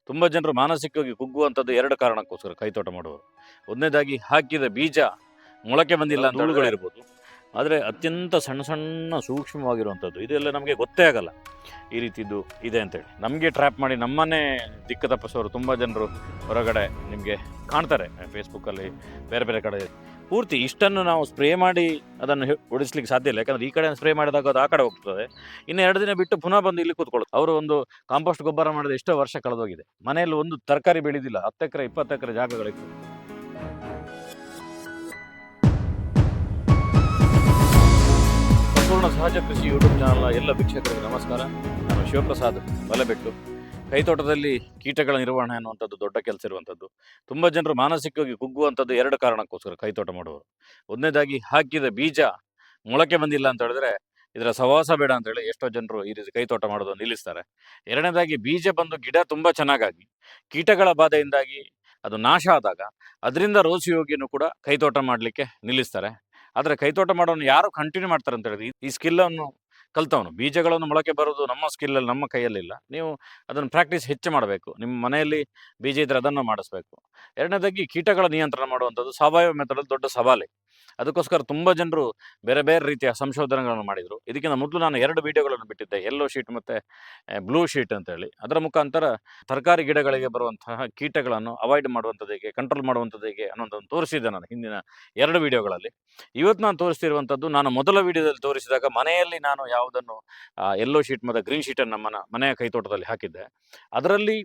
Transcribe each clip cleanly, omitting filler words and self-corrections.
ತುಂಬ ಜನರು ಮಾನಸಿಕವಾಗಿ ಕುಗ್ಗುವಂಥದ್ದು ಎರಡು ಕಾರಣಕ್ಕೋಸ್ಕರ ಕೈತೋಟ ಮಾಡುವರು. ಒಂದನೇದಾಗಿ ಹಾಕಿದ ಬೀಜ ಮೊಳಕೆ ಬಂದಿಲ್ಲ ಅಂತ ಧೂಳುಗಳಿರ್ಬೋದು. ಆದರೆ ಅತ್ಯಂತ ಸಣ್ಣ ಸಣ್ಣ ಸೂಕ್ಷ್ಮವಾಗಿರುವಂಥದ್ದು ಇದೆಲ್ಲ ನಮಗೆ ಗೊತ್ತೇ ಆಗಲ್ಲ ಈ ರೀತಿದ್ದು ಇದೆ ಅಂತೇಳಿ. ನಮಗೆ ಟ್ರ್ಯಾಪ್ ಮಾಡಿ ನಮ್ಮನ್ನೇ ದಿಕ್ಕು ತಪ್ಪಿಸೋರು ತುಂಬ ಜನರು ಹೊರಗಡೆ ನಿಮಗೆ ಕಾಣ್ತಾರೆ ಫೇಸ್ಬುಕ್ಕಲ್ಲಿ, ಬೇರೆ ಬೇರೆ ಕಡೆ. ಪೂರ್ತಿ ಇಷ್ಟನ್ನು ನಾವು ಸ್ಪ್ರೇ ಮಾಡಿ ಅದನ್ನು ಉಳಿಸ್ಲಿಕ್ಕೆ ಸಾಧ್ಯ ಇಲ್ಲ. ಯಾಕಂದರೆ ಈ ಕಡೆ ಸ್ಪ್ರೇ ಮಾಡಿದಾಗ ಅದು ಆ ಕಡೆ ಹೋಗ್ತದೆ. ಇನ್ನು 2 ದಿನ ಬಿಟ್ಟು ಪುನಃ ಬಂದು ಇಲ್ಲಿ ಕೂತ್ಕೊಳ್ಳೋದು. ಅವರು ಒಂದು ಕಾಂಪೋಸ್ಟ್ ಗೊಬ್ಬರ ಮಾಡಿದ ಎಷ್ಟೋ ವರ್ಷ ಕಳೆದೋಗಿದೆ. ಮನೆಯಲ್ಲಿ ಒಂದು ತರಕಾರಿ ಬೆಳೆದಿಲ್ಲ. 10 ಎಕರೆ 20 ಎಕರೆ ಜಾಗಗಳಿತ್ತು. ಸಂಪೂರ್ಣ ಸಹಜ ಕೃಷಿ ಯೂಟ್ಯೂಬ್ ಚಾನಲ್ನ ಎಲ್ಲ ವೀಕ್ಷಕರಿಗೆ ನಮಸ್ಕಾರ. ನಾನು ಶಿವಪ್ರಸಾದ್ ಮಲೆಬೆಟ್ಟು. ಕೈತೋಟದಲ್ಲಿ ಕೀಟಗಳ ನಿರ್ವಹಣೆ ಅನ್ನುವಂಥದ್ದು ದೊಡ್ಡ ಕೆಲಸ ಇರುವಂಥದ್ದು. ತುಂಬ ಜನರು ಮಾನಸಿಕವಾಗಿ ಕುಗ್ಗುವಂಥದ್ದು ಎರಡು ಕಾರಣಕ್ಕೋಸ್ಕರ ಕೈತೋಟ ಮಾಡುವರು. ಒಂದನೇದಾಗಿ ಹಾಕಿದ ಬೀಜ ಮೊಳಕೆ ಬಂದಿಲ್ಲ ಅಂತ ಹೇಳಿದ್ರೆ ಇದರ ಸವಾಸ ಬೇಡ ಅಂತೇಳಿ ಎಷ್ಟೋ ಜನರು ಈ ರೀತಿ ಕೈತೋಟ ಮಾಡೋದನ್ನು ನಿಲ್ಲಿಸ್ತಾರೆ. ಎರಡನೇದಾಗಿ ಬೀಜ ಬಂದು ಗಿಡ ತುಂಬ ಚೆನ್ನಾಗಾಗಿ ಕೀಟಗಳ ಬಾಧೆಯಿಂದಾಗಿ ಅದು ನಾಶ ಆದಾಗ ಅದರಿಂದ ರೋಸಿ ಹೋಗಿನೂ ಕೂಡ ಕೈತೋಟ ಮಾಡಲಿಕ್ಕೆ ನಿಲ್ಲಿಸ್ತಾರೆ. ಆದರೆ ಕೈತೋಟ ಮಾಡೋನು ಯಾರು ಕಂಟಿನ್ಯೂ ಮಾಡ್ತಾರೆ ಅಂತ ಹೇಳಿದ್ರೆ ಈ ಸ್ಕಿಲ್ಲನ್ನು ಕಲ್ತವನು. ಬೀಜಗಳನ್ನು ಮೊಳಕೆ ಬರೋದು ನಮ್ಮ ಸ್ಕಿಲ್ಲಲ್ಲಿ, ನಮ್ಮ ಕೈಯಲ್ಲಿಲ್ಲ. ನೀವು ಅದನ್ನು ಪ್ರಾಕ್ಟೀಸ್ ಹೆಚ್ಚು ಮಾಡಬೇಕು. ನಿಮ್ಮ ಮನೆಯಲ್ಲಿ ಬೀಜ ಇದ್ದರೆ ಅದನ್ನು ಮಾಡಿಸ್ಬೇಕು. ಎರಡನೇದಾಗಿ ಕೀಟಗಳ ನಿಯಂತ್ರಣ ಮಾಡುವಂಥದ್ದು ಸಾವಯವ ಮೆಥಡಲ್ಲಿ ದೊಡ್ಡ ಸವಾಲೆ. ಅದಕ್ಕೋಸ್ಕರ ತುಂಬ ಜನರು ಬೇರೆ ಬೇರೆ ರೀತಿಯ ಸಂಶೋಧನೆಗಳನ್ನು ಮಾಡಿದರು. ಇದಕ್ಕಿಂತ ಮೊದಲು ನಾನು 2 ವಿಡಿಯೋಗಳನ್ನು ಬಿಟ್ಟಿದ್ದೆ, ಯೆಲ್ಲೋ ಶೀಟ್ ಮತ್ತು ಬ್ಲೂ ಶೀಟ್ ಅಂತೇಳಿ. ಅದರ ಮುಖಾಂತರ ತರಕಾರಿ ಗಿಡಗಳಿಗೆ ಬರುವಂತಹ ಕೀಟಗಳನ್ನು ಅವಾಯ್ಡ್ ಮಾಡುವಂಥದ್ದು ಹೇಗೆ, ಕಂಟ್ರೋಲ್ ಮಾಡುವಂಥದ್ದು ಹೇಗೆ ಅನ್ನೋದನ್ನು ತೋರಿಸಿದ್ದೆ ನಾನು ಹಿಂದಿನ 2 ವಿಡಿಯೋಗಳಲ್ಲಿ. ಇವತ್ತು ನಾನು ತೋರಿಸ್ತಿರುವಂಥದ್ದು, ನಾನು ಮೊದಲ ವಿಡಿಯೋದಲ್ಲಿ ತೋರಿಸಿದಾಗ ಮನೆಯಲ್ಲಿ ನಾನು ಯಾವುದನ್ನು ಯೆಲ್ಲೋ ಶೀಟ್ ಮತ್ತು ಗ್ರೀನ್ ಶೀಟನ್ನು ನಮ್ಮ ಮನೆಯ ಕೈತೋಟದಲ್ಲಿ ಹಾಕಿದ್ದೆ. ಅದರಲ್ಲಿ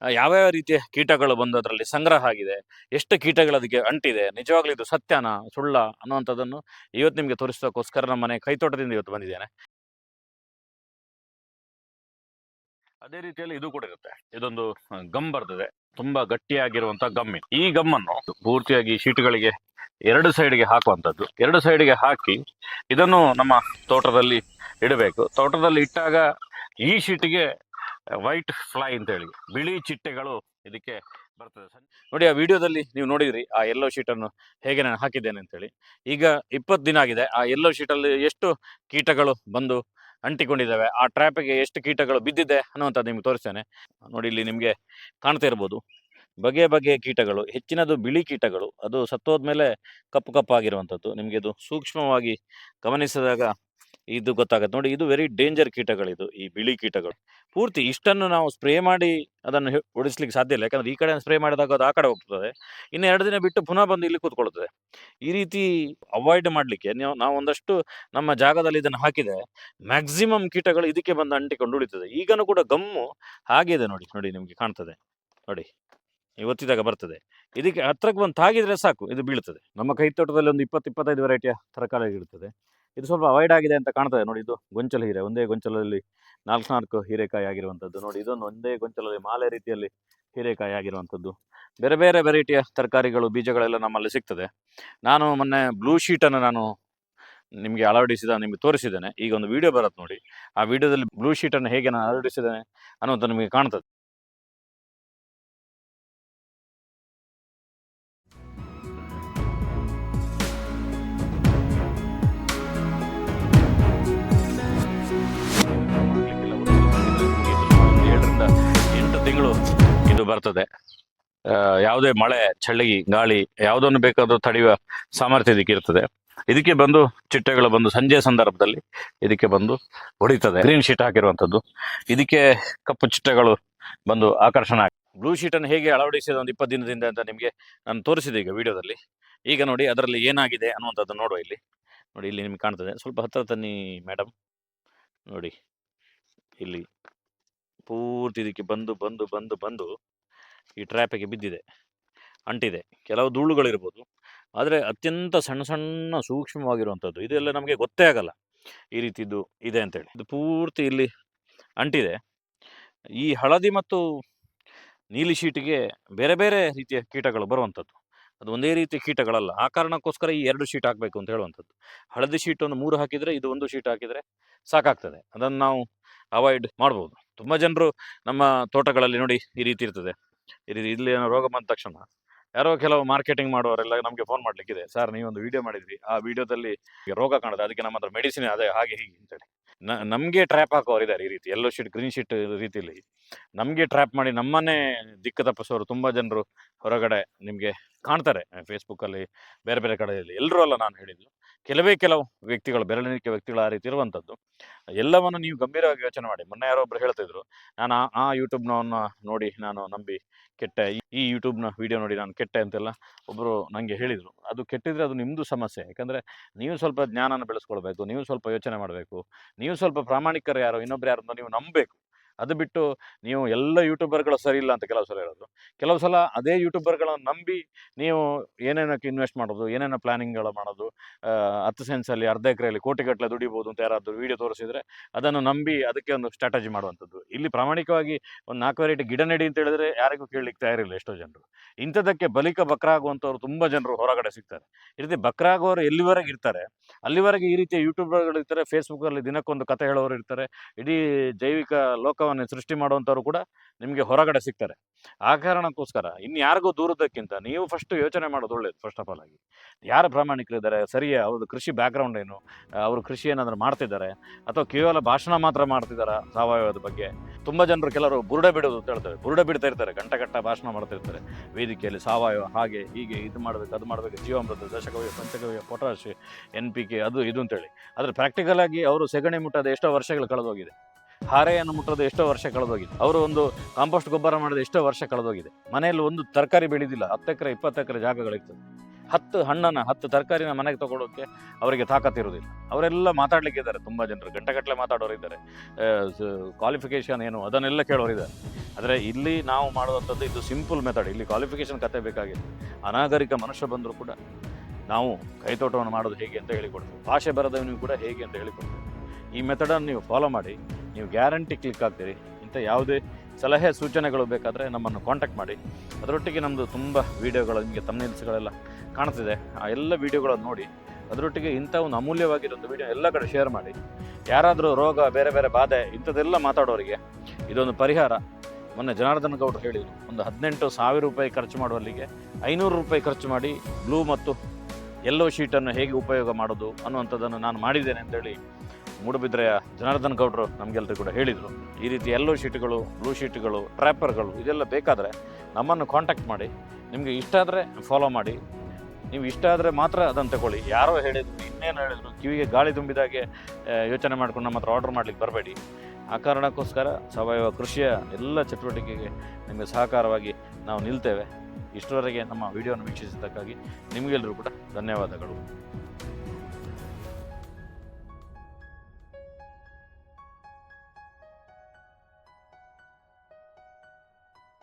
ಯಾವ್ಯಾವ ರೀತಿಯ ಕೀಟಗಳು ಬಂದು ಅದರಲ್ಲಿ ಸಂಗ್ರಹ ಆಗಿದೆ, ಎಷ್ಟು ಕೀಟಗಳು ಅದಕ್ಕೆ ಅಂಟಿದೆ, ನಿಜವಾಗ್ಲೂ ಇದು ಸತ್ಯನಾ ಸುಳ್ಳ ಅನ್ನುವಂಥದ್ದನ್ನು ಇವತ್ತು ನಿಮಗೆ ತೋರಿಸೋದಕ್ಕೋಸ್ಕರ ನಮ್ಮ ಮನೆ ಕೈತೋಟದಿಂದ ಇವತ್ತು ಬಂದಿದ್ದೇನೆ. ಅದೇ ರೀತಿಯಲ್ಲಿ ಇದು ಕೂಡ ಇರುತ್ತೆ. ಇದೊಂದು ಗಮ್ ಬರ್ತದೆ, ತುಂಬಾ ಗಟ್ಟಿಯಾಗಿರುವಂತಹ ಗಮ್. ಈ ಗಮ್ಮನ್ನು ಪೂರ್ತಿಯಾಗಿ ಶೀಟ್ಗಳಿಗೆ 2 ಸೈಡ್ಗೆ ಹಾಕುವಂಥದ್ದು. 2 ಸೈಡ್ಗೆ ಹಾಕಿ ಇದನ್ನು ನಮ್ಮ ತೋಟದಲ್ಲಿ ಇಡಬೇಕು. ತೋಟದಲ್ಲಿ ಇಟ್ಟಾಗ ಈ ಶೀಟಿಗೆ ವೈಟ್ ಫ್ಲೈ ಅಂತ ಹೇಳಿ ಬಿಳಿ ಚಿಟ್ಟೆಗಳು ಇದಕ್ಕೆ ಬರ್ತದೆ. ನೋಡಿ, ಆ ವಿಡಿಯೋದಲ್ಲಿ ನೀವು ನೋಡಿದ್ರಿ ಆ ಯೆಲ್ಲೋ ಶೀಟನ್ನು ಹೇಗೆ ನಾನು ಹಾಕಿದ್ದೇನೆ ಅಂತೇಳಿ. ಈಗ 20 ದಿನ ಆಗಿದೆ. ಆ ಯೆಲ್ಲೋ ಶೀಟಲ್ಲಿ ಎಷ್ಟು ಕೀಟಗಳು ಬಂದು ಅಂಟಿಕೊಂಡಿದ್ದಾವೆ, ಆ ಟ್ರ್ಯಾಪಿಗೆ ಎಷ್ಟು ಕೀಟಗಳು ಬಿದ್ದಿದೆ ಅನ್ನುವಂಥದ್ದು ನಿಮ್ಗೆ ತೋರಿಸ್ತೇನೆ. ನೋಡಿ, ಇಲ್ಲಿ ನಿಮಗೆ ಕಾಣ್ತಾ ಇರ್ಬೋದು ಬಗೆಯ ಬಗೆಯ ಕೀಟಗಳು. ಹೆಚ್ಚಿನದು ಬಿಳಿ ಕೀಟಗಳು, ಅದು ಸತ್ತೋದ್ಮೇಲೆ ಕಪ್ಪು ಕಪ್ಪಾಗಿರುವಂಥದ್ದು. ನಿಮಗೆ ಇದು ಸೂಕ್ಷ್ಮವಾಗಿ ಗಮನಿಸಿದಾಗ ಇದು ಗೊತ್ತಾಗುತ್ತೆ. ನೋಡಿ, ಇದು ವೆರಿ ಡೇಂಜರ್ ಕೀಟಗಳಿದು, ಈ ಬಿಳಿ ಕೀಟಗಳು. ಪೂರ್ತಿ ಇಷ್ಟನ್ನು ನಾವು ಸ್ಪ್ರೇ ಮಾಡಿ ಅದನ್ನು ಉಳಿಸ್ಲಿಕ್ಕೆ ಸಾಧ್ಯ ಇಲ್ಲ. ಯಾಕಂದರೆ ಈ ಕಡೆ ಸ್ಪ್ರೇ ಮಾಡಿದಾಗ ಅದು ಆ ಕಡೆ ಹೋಗ್ತದೆ. ಇನ್ನು 2 ದಿನ ಬಿಟ್ಟು ಪುನಃ ಬಂದು ಇಲ್ಲಿ ಕೂತ್ಕೊಳ್ಳುತ್ತದೆ. ಈ ರೀತಿ ಅವಾಯ್ಡ್ ಮಾಡಲಿಕ್ಕೆ ನಾವು ಒಂದಷ್ಟು ನಮ್ಮ ಜಾಗದಲ್ಲಿ ಇದನ್ನು ಹಾಕಿದೆ, ಮ್ಯಾಕ್ಸಿಮಮ್ ಕೀಟಗಳು ಇದಕ್ಕೆ ಬಂದು ಅಂಟಿಕೊಂಡು ಉಳಿತದೆ. ಈಗನೂ ಕೂಡ ಗಮ್ಮು ಹಾಗೆ ಇದೆ. ನೋಡಿ ನೋಡಿ, ನಿಮಗೆ ಕಾಣ್ತದೆ. ನೋಡಿ, ಇವತ್ತಿದಾಗ ಬರ್ತದೆ. ಇದಕ್ಕೆ ಹತ್ರಕ್ಕೆ ಬಂದು ತಾಗಿದ್ರೆ ಸಾಕು, ಇದು ಬೀಳ್ತದೆ. ನಮ್ಮ ಕೈತೋಟದಲ್ಲಿ ಒಂದು 20-25 ವೆರೈಟಿಯ ತರಕಾರಿ ಇರ್ತದೆ. ಇದು ಸ್ವಲ್ಪ ಅವಾಯ್ಡ್ ಆಗಿದೆ ಅಂತ ಕಾಣ್ತದೆ. ನೋಡಿ, ಇದು ಗೊಂಚಲು ಹೀರೆ, ಒಂದೇ ಗೊಂಚಲಲ್ಲಿ 4 ಹೀರೆಕಾಯಿ ಆಗಿರುವಂಥದ್ದು. ನೋಡಿ, ಇದೊಂದು ಒಂದೇ ಗೊಂಚಲಲ್ಲಿ ಮಾಲೆ ರೀತಿಯಲ್ಲಿ ಹೀರೆಕಾಯಿ ಆಗಿರುವಂಥದ್ದು. ಬೇರೆ ಬೇರೆ ವೆರೈಟಿಯ ತರಕಾರಿಗಳು, ಬೀಜಗಳೆಲ್ಲ ನಮ್ಮಲ್ಲಿ ಸಿಗ್ತದೆ. ನಾನು ಮೊನ್ನೆ ಬ್ಲೂ ಶೀಟನ್ನು ನಾನು ನಿಮಗೆ ನಿಮಗೆ ತೋರಿಸಿದ್ದೇನೆ. ಈಗ ಒಂದು ವಿಡಿಯೋ ಬರುತ್ತೆ ನೋಡಿ, ಆ ವಿಡಿಯೋದಲ್ಲಿ ಬ್ಲೂ ಶೀಟನ್ನು ಹೇಗೆ ನಾನು ಅಳವಡಿಸಿದ್ದೇನೆ ಅನ್ನೋದು ನಿಮಗೆ ಕಾಣ್ತದೆ. ತಿಂಗಳು ಇದು ಬರ್ತದೆ. ಯಾವುದೇ ಮಳೆ, ಚಳಿ, ಗಾಳಿ ಯಾವುದನ್ನು ಬೇಕಾದ್ರೂ ತಡೆಯುವ ಸಾಮರ್ಥ್ಯ ಇದಕ್ಕೆ ಇರ್ತದೆ. ಇದಕ್ಕೆ ಬಂದು ಚಿಟ್ಟೆಗಳು ಬಂದು ಸಂಜೆಯ ಸಂದರ್ಭದಲ್ಲಿ ಇದಕ್ಕೆ ಬಂದು ಹೊಡಿತದೆ. ಗ್ರೀನ್ ಶೀಟ್ ಹಾಕಿರುವಂಥದ್ದು, ಇದಕ್ಕೆ ಕಪ್ಪು ಚಿಟ್ಟೆಗಳು ಬಂದು ಆಕರ್ಷಣೆ ಆಗಿ. ಬ್ಲೂ ಶೀಟನ್ನು ಹೇಗೆ ಅಳವಡಿಸಿದ ಒಂದು 20 ದಿನದಿಂದ ಅಂತ ನಿಮಗೆ ನಾನು ತೋರಿಸಿದೆ ಈಗ ವಿಡಿಯೋದಲ್ಲಿ. ಈಗ ನೋಡಿ ಅದರಲ್ಲಿ ಏನಾಗಿದೆ ಅನ್ನುವಂಥದ್ದು ನೋಡುವ. ಇಲ್ಲಿ ನೋಡಿ, ಇಲ್ಲಿ ನಿಮ್ಗೆ ಕಾಣ್ತದೆ. ಸ್ವಲ್ಪ ಹತ್ತಿರ ತನ್ನಿ ಮೇಡಮ್. ನೋಡಿ, ಇಲ್ಲಿ ಪೂರ್ತಿ ಇದಕ್ಕೆ ಬಂದು ಬಂದು ಬಂದು ಬಂದು ಈ ಟ್ರ್ಯಾಪಿಗೆ ಬಿದ್ದಿದೆ, ಅಂಟಿದೆ. ಕೆಲವು ಧೂಳುಗಳಿರ್ಬೋದು, ಆದರೆ ಅತ್ಯಂತ ಸಣ್ಣ ಸಣ್ಣ ಸೂಕ್ಷ್ಮವಾಗಿರುವಂಥದ್ದು ಇದೆಲ್ಲ ನಮಗೆ ಗೊತ್ತೇ ಆಗಲ್ಲ ಈ ರೀತಿದ್ದು ಇದೆ ಅಂತೇಳಿ. ಇದು ಪೂರ್ತಿ ಇಲ್ಲಿ ಅಂಟಿದೆ. ಈ ಹಳದಿ ಮತ್ತು ನೀಲಿ ಶೀಟಿಗೆ ಬೇರೆ ಬೇರೆ ರೀತಿಯ ಕೀಟಗಳು ಬರುವಂಥದ್ದು, ಅದು ಒಂದೇ ರೀತಿಯ ಕೀಟಗಳಲ್ಲ. ಆ ಕಾರಣಕ್ಕೋಸ್ಕರ ಈ 2 ಶೀಟ್ ಹಾಕಬೇಕು ಅಂತ ಹೇಳುವಂಥದ್ದು. ಹಳದಿ ಶೀಟ್ ಒಂದು 3 ಹಾಕಿದರೆ, ಇದು 1 ಶೀಟ್ ಹಾಕಿದರೆ ಸಾಕಾಗ್ತದೆ. ಅದನ್ನು ನಾವು ಅವಾಯ್ಡ್ ಮಾಡ್ಬೋದು. ತುಂಬ ಜನರು ನಮ್ಮ ತೋಟಗಳಲ್ಲಿ ನೋಡಿ ಈ ರೀತಿ ಇರ್ತದೆ. ಈ ರೀತಿ ಇಲ್ಲಿ ರೋಗ ಬಂದ ತಕ್ಷಣ ಯಾರೋ ಕೆಲವು ಮಾರ್ಕೆಟಿಂಗ್ ಮಾಡುವವರೆಲ್ಲ ನಮಗೆ ಫೋನ್ ಮಾಡಲಿಕ್ಕಿದೆ, ಸರ್ ನೀವೊಂದು ವಿಡಿಯೋ ಮಾಡಿದ್ರಿ, ಆ ವಿಡಿಯೋದಲ್ಲಿ ರೋಗ ಕಾಣುತ್ತೆ, ಅದಕ್ಕೆ ನಮ್ಮ ಹತ್ರ ಮೆಡಿಸಿನ್ ಅದೇ ಹಾಗೆ ಹೀಗೆ ಅಂತೇಳಿ. ನಮಗೆ ಟ್ರ್ಯಾಪ್ ಹಾಕೋರು ಇದ್ದಾರೆ ಈ ರೀತಿ ಯೆಲ್ಲೋ ಶೀಟ್ ಗ್ರೀನ್ ಶೀಟ್ ರೀತಿಯಲ್ಲಿ ನಮಗೆ ಟ್ರ್ಯಾಪ್ ಮಾಡಿ ನಮ್ಮನ್ನೇ ದಿಕ್ಕು ತಪ್ಪಿಸೋರು ತುಂಬ ಜನರು ಹೊರಗಡೆ ನಿಮಗೆ ಕಾಣ್ತಾರೆ ಫೇಸ್ಬುಕ್ಕಲ್ಲಿ ಬೇರೆ ಬೇರೆ ಕಡೆಯಲ್ಲಿ. ಎಲ್ಲರೂ ಅಲ್ಲ ನಾನು ಹೇಳಿದ್ದು, ಕೆಲವು ವ್ಯಕ್ತಿಗಳು, ಬೆರಳೆಣಿಕೆ ವ್ಯಕ್ತಿಗಳು ಆ ರೀತಿ ಇರುವಂಥದ್ದು. ಎಲ್ಲವನ್ನು ನೀವು ಗಂಭೀರವಾಗಿ ಯೋಚನೆ ಮಾಡಿ. ಮೊನ್ನೆ ಯಾರೋ ಒಬ್ರು ಹೇಳ್ತಿದ್ರು, ನಾನು ಆ ಯೂಟ್ಯೂಬ್ನವನ್ನ ನೋಡಿ ನಾನು ನಂಬಿ ಕೆಟ್ಟೆ, ಈ ಯೂಟ್ಯೂಬ್ನ ವಿಡಿಯೋ ನೋಡಿ ನಾನು ಕೆಟ್ಟೆ ಅಂತೆಲ್ಲ ಒಬ್ಬರು ನನಗೆ ಹೇಳಿದರು. ಅದು ಕೆಟ್ಟಿದ್ರೆ ಅದು ನಿಮ್ಮದು ಸಮಸ್ಯೆ. ಯಾಕಂದರೆ ನೀವು ಸ್ವಲ್ಪ ಜ್ಞಾನನ ಬೆಳೆಸ್ಕೊಳ್ಬೇಕು, ನೀವು ಸ್ವಲ್ಪ ಯೋಚನೆ ಮಾಡಬೇಕು, ನೀವು ಸ್ವಲ್ಪ ಪ್ರಾಮಾಣಿಕರು ಯಾರೋ ಇನ್ನೊಬ್ರು ಯಾರನ್ನ ನೀವು ನಂಬಬೇಕು. ಅದು ಬಿಟ್ಟು ನೀವು ಎಲ್ಲ ಯೂಟ್ಯೂಬರ್ಗಳು ಸರಿ ಇಲ್ಲ ಅಂತ ಕೆಲವು ಸಲ ಹೇಳೋದು, ಕೆಲವು ಸಲ ಅದೇ ಯೂಟ್ಯೂಬರ್ಗಳನ್ನು ನಂಬಿ ನೀವು ಏನೇನಕ್ಕೆ ಇನ್ವೆಸ್ಟ್ ಮಾಡೋದು, ಏನೇನೋ ಪ್ಲಾನಿಂಗ್ಗಳು ಮಾಡೋದು, 10 ಸೆನ್ಸಲ್ಲಿ ಅರ್ಧ ಎಕರೆಯಲ್ಲಿ ಕೋಟಿಗಟ್ಟಲೆ ದುಡಿಬೋದು ಅಂತ ಯಾರಾದರೂ ವೀಡಿಯೋ ತೋರಿಸಿದರೆ ಅದನ್ನು ನಂಬಿ ಅದಕ್ಕೆ ಒಂದು ಸ್ಟ್ರಾಟಜಿ ಮಾಡುವಂಥದ್ದು. ಇಲ್ಲಿ ಪ್ರಾಮಾಣಿಕವಾಗಿ ಒಂದು 4 ವೆರೈಟಿ ಗಿಡ ನೆಡಿ ಅಂತ ಹೇಳಿದ್ರೆ ಯಾರಿಗೂ ಕೇಳಲಿಕ್ಕೆ ತಯಾರಿಲ್ಲ ಎಷ್ಟೋ ಜನರು. ಇಂಥದ್ದಕ್ಕೆ ಬಲಿಕ ತುಂಬ ಜನರು ಹೊರಗಡೆ ಸಿಗ್ತಾರೆ. ಈ ರೀತಿ ಬಕ್ರಾಗುವವರು ಎಲ್ಲಿವರೆಗೆ ಇರ್ತಾರೆ ಅಲ್ಲಿವರೆಗೆ ಈ ರೀತಿಯ ಯೂಟ್ಯೂಬರ್ಗಳು ಇರ್ತಾರೆ, ಫೇಸ್ಬುಕ್ಕಲ್ಲಿ ದಿನಕ್ಕೊಂದು ಕತೆ ಹೇಳೋರು ಇರ್ತಾರೆ, ಇಡೀ ಜೈವಿಕ ಲೋಕವನ್ನು ಸೃಷ್ಟಿ ಮಾಡುವಂಥವ್ರು ಕೂಡ ನಿಮಗೆ ಹೊರಗಡೆ ಸಿಗ್ತಾರೆ. ಆ ಕಾರಣಕ್ಕೋಸ್ಕರ ಇನ್ಯಾರಿಗೂ ದೂರದಕ್ಕಿಂತ ನೀವು ಫಸ್ಟ್ ಯೋಚನೆ ಮಾಡೋದು ಒಳ್ಳೇದು. ಫಸ್ಟ್ ಆಫ್ ಆಲ್ ಆಗಿ ಯಾರು ಪ್ರಾಮಾಣಿಕರಿದ್ದಾರೆ, ಸರಿಯೇ, ಅವ್ರದ್ದು ಕೃಷಿ ಬ್ಯಾಕ್ಗ್ರೌಂಡ್ ಏನು, ಅವರು ಕೃಷಿ ಏನಾದರೂ ಮಾಡ್ತಿದ್ದಾರೆ ಅಥವಾ ಕೇವಲ ಭಾಷಣ ಮಾತ್ರ ಮಾಡ್ತಿದ್ದಾರೆ ಸಾವಯವದ ಬಗ್ಗೆ. ತುಂಬ ಜನರು ಕೆಲವರು ಬುರುಡೆ ಬಿಡೋದು ಅಂತ ಹೇಳ್ತಾರೆ, ಬುರುಡೆ ಬಿಡ್ತಾ ಇರ್ತಾರೆ, ಗಂಟ ಭಾಷಣ ಮಾಡ್ತಿರ್ತಾರೆ ವೇದಿಕೆಯಲ್ಲಿ, ಸಾವಯವ ಹಾಗೆ ಹೀಗೆ, ಇದು ಮಾಡಬೇಕು ಅದು ಮಾಡಬೇಕು, ಜೀವಾಮೃತ, ದಶಕವ್ಯ, ಪಂಚಗವ್ಯ, ಪೊಟಾಶ್, NPK ಅದು ಇದು ಅಂತೇಳಿ. ಆದರೆ ಪ್ರಾಕ್ಟಿಕಲ್ ಆಗಿ ಅವರು ಸೆಗಣಿ ಮುಟ್ಟದ ಎಷ್ಟೋ ವರ್ಷಗಳು ಕಳೆದೋಗಿದೆ, ಹಾರೆಯನ್ನು ಮುಟ್ಟೋದು ಎಷ್ಟೋ ವರ್ಷ ಕಳೆದೋಗಿದೆ, ಅವರು ಒಂದು ಕಾಂಪೋಸ್ಟ್ ಗೊಬ್ಬರ ಮಾಡಿದ ಎಷ್ಟೋ ವರ್ಷ ಕಳೆದೋಗಿದೆ. ಮನೆಯಲ್ಲಿ ಒಂದು ತರಕಾರಿ ಬೆಳೆದಿಲ್ಲ, 10 ಎಕರೆ 20 ಎಕರೆ ಜಾಗಗಳಿರ್ತದೆ, 10 ತರಕಾರಿನ ಮನೆಗೆ ತಗೊಳ್ಳೋಕ್ಕೆ ಅವರಿಗೆ ತಾಕತ್ತಿರೋದಿಲ್ಲ. ಅವರೆಲ್ಲ ಮಾತಾಡ್ಲಿಕ್ಕಿದ್ದಾರೆ, ತುಂಬ ಜನರು ಗಂಟೆಗಟ್ಟಲೆ ಮಾತಾಡೋರು ಇದ್ದಾರೆ, ಕ್ವಾಲಿಫಿಕೇಷನ್ ಏನು ಅದನ್ನೆಲ್ಲ ಕೇಳೋರಿದ್ದಾರೆ. ಆದರೆ ಇಲ್ಲಿ ನಾವು ಮಾಡುವಂಥದ್ದು ಇದು ಸಿಂಪಲ್ ಮೆಥಡ್. ಇಲ್ಲಿ ಕ್ವಾಲಿಫಿಕೇಷನ್ ಕತೆ ಬೇಕಾಗಿದೆ. ಅನಾಗರಿಕ ಮನುಷ್ಯ ಬಂದರೂ ಕೂಡ ನಾವು ಕೈತೋಟವನ್ನು ಮಾಡೋದು ಹೇಗೆ ಅಂತ ಹೇಳಿಕೊಡ್ತೀವಿ, ಭಾಷೆ ಬರದವನಿಗೂ ಕೂಡ ಹೇಗೆ ಅಂತ ಹೇಳಿಕೊಡ್ತೀವಿ. ಈ ಮೆಥಡನ್ನು ನೀವು ಫಾಲೋ ಮಾಡಿ, ನೀವು ಗ್ಯಾರಂಟಿ ಕ್ಲಿಕ್ ಆಗ್ತೀರಿ. ಇಂಥ ಯಾವುದೇ ಸಲಹೆ ಸೂಚನೆಗಳು ಬೇಕಾದರೆ ನಮ್ಮನ್ನು ಕಾಂಟ್ಯಾಕ್ಟ್ ಮಾಡಿ. ಅದರೊಟ್ಟಿಗೆ ನಮ್ಮದು ತುಂಬ ವೀಡಿಯೋಗಳು ನಿಮಗೆ ತಮ್ನೇಲ್ಸ್ಗಳೆಲ್ಲ ಕಾಣ್ತಿದೆ, ಆ ಎಲ್ಲ ವೀಡಿಯೋಗಳನ್ನು ನೋಡಿ. ಅದರೊಟ್ಟಿಗೆ ಇಂಥ ಒಂದು ಅಮೂಲ್ಯವಾಗಿರೋದು ವೀಡಿಯೋ ಎಲ್ಲ ಕಡೆ ಶೇರ್ ಮಾಡಿ. ಯಾರಾದರೂ ರೋಗ, ಬೇರೆ ಬೇರೆ ಬಾಧೆ ಇಂಥದ್ದೆಲ್ಲ ಮಾತಾಡೋರಿಗೆ ಇದೊಂದು ಪರಿಹಾರ. ಮೊನ್ನೆ ಜನಾರ್ದನ್ ಗೌಡ್ರು ಹೇಳಿದರು, ಒಂದು 18,000 ರೂಪಾಯಿ ಖರ್ಚು ಮಾಡುವಲ್ಲಿಗೆ 500 ರೂಪಾಯಿ ಖರ್ಚು ಮಾಡಿ ಬ್ಲೂ ಮತ್ತು ಯೆಲ್ಲೋ ಶೀಟನ್ನು ಹೇಗೆ ಉಪಯೋಗ ಮಾಡೋದು ಅನ್ನುವಂಥದ್ದನ್ನು ನಾನು ಮಾಡಿದ್ದೇನೆ ಅಂತೇಳಿ ಮೂಡುಬಿದ್ರೆಯ ಜನಾರ್ದನ್ ಗೌಡ್ರು ನಮಗೆಲ್ಲರೂ ಕೂಡ ಹೇಳಿದರು. ಈ ರೀತಿ ಯೆಲ್ಲೋ ಶೀಟ್ಗಳು, ಬ್ಲೂ ಶೀಟ್ಗಳು, ಟ್ರ್ಯಾಪರ್ಗಳು ಇದೆಲ್ಲ ಬೇಕಾದರೆ ನಮ್ಮನ್ನು ಕಾಂಟ್ಯಾಕ್ಟ್ ಮಾಡಿ. ನಿಮಗೆ ಇಷ್ಟ ಆದರೆ ಫಾಲೋ ಮಾಡಿ, ನೀವು ಇಷ್ಟ ಆದರೆ ಮಾತ್ರ ಅದನ್ನು ತಗೊಳ್ಳಿ. ಯಾರೋ ಹೇಳಿದ್ರು, ಇನ್ನೇನು ಹೇಳಿದ್ರು, ಕಿವಿಗೆ ಗಾಳಿ ತುಂಬಿದಾಗೆ ಯೋಚನೆ ಮಾಡ್ಕೊಂಡು ನಮ್ಮ ಹತ್ರ ಆರ್ಡರ್ ಮಾಡಲಿಕ್ಕೆ ಬರಬೇಡಿ. ಆ ಕಾರಣಕ್ಕೋಸ್ಕರ ಸಾವಯವ ಕೃಷಿಯ ಎಲ್ಲ ಚಟುವಟಿಕೆಗೆ ನಿಮಗೆ ಸಹಕಾರವಾಗಿ ನಾವು ನಿಲ್ತೇವೆ. ಇಷ್ಟರವರೆಗೆ ನಮ್ಮ ವಿಡಿಯೋನ ವೀಕ್ಷಿಸಿದ್ದಕ್ಕಾಗಿ ನಿಮಗೆಲ್ಲರೂ ಕೂಡ ಧನ್ಯವಾದಗಳು.